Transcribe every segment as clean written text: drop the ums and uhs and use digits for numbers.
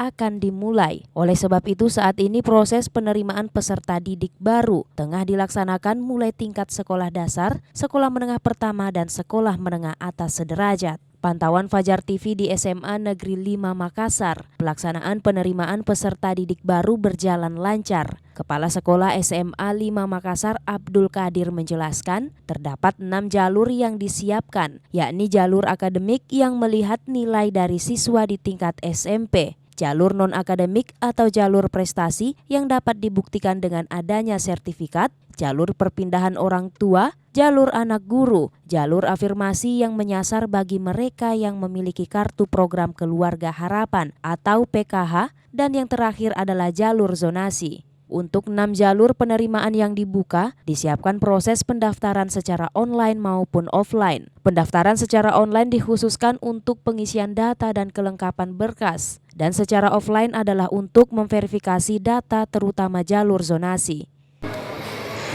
akan dimulai. Oleh sebab itu saat ini proses penerimaan peserta didik baru tengah dilaksanakan mulai tingkat sekolah dasar, sekolah menengah pertama dan sekolah menengah atas sederajat. Pantauan Fajar TV di SMA Negeri 5 Makassar, pelaksanaan penerimaan peserta didik baru berjalan lancar. Kepala Sekolah SMA 5 Makassar Abdul Qadir menjelaskan, terdapat 6 jalur yang disiapkan, yakni jalur akademik yang melihat nilai dari siswa di tingkat SMP, jalur non-akademik atau jalur prestasi yang dapat dibuktikan dengan adanya sertifikat, jalur perpindahan orang tua, jalur anak guru, jalur afirmasi yang menyasar bagi mereka yang memiliki kartu program keluarga harapan atau PKH, dan yang terakhir adalah jalur zonasi. Untuk 6 jalur penerimaan yang dibuka, disiapkan proses pendaftaran secara online maupun offline. Pendaftaran secara online dikhususkan untuk pengisian data dan kelengkapan berkas, dan secara offline adalah untuk memverifikasi data terutama jalur zonasi.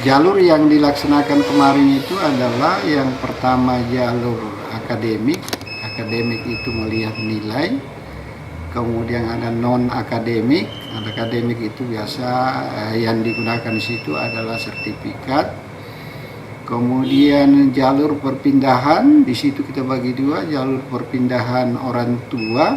Jalur yang dilaksanakan kemarin itu adalah yang pertama jalur akademik. Akademik itu melihat nilai. Kemudian ada non-akademik. Akademik itu biasa yang digunakan di situ adalah sertifikat. Kemudian jalur perpindahan, di situ kita bagi dua, jalur perpindahan orang tua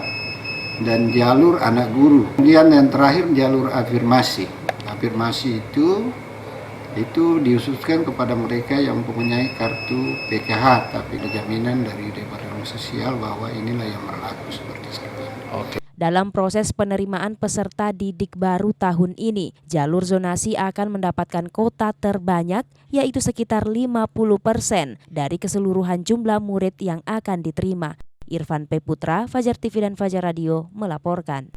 dan jalur anak guru. Kemudian yang terakhir jalur afirmasi. Afirmasi itu dihususkan kepada mereka yang mempunyai kartu PKH, tapi ada jaminan dari Departemen Sosial bahwa inilah yang berlaku seperti sekarang. Dalam proses penerimaan peserta didik baru tahun ini, jalur zonasi akan mendapatkan kuota terbanyak, yaitu sekitar 50% dari keseluruhan jumlah murid yang akan diterima. Irfan P. Putra, Fajar TV dan Fajar Radio melaporkan.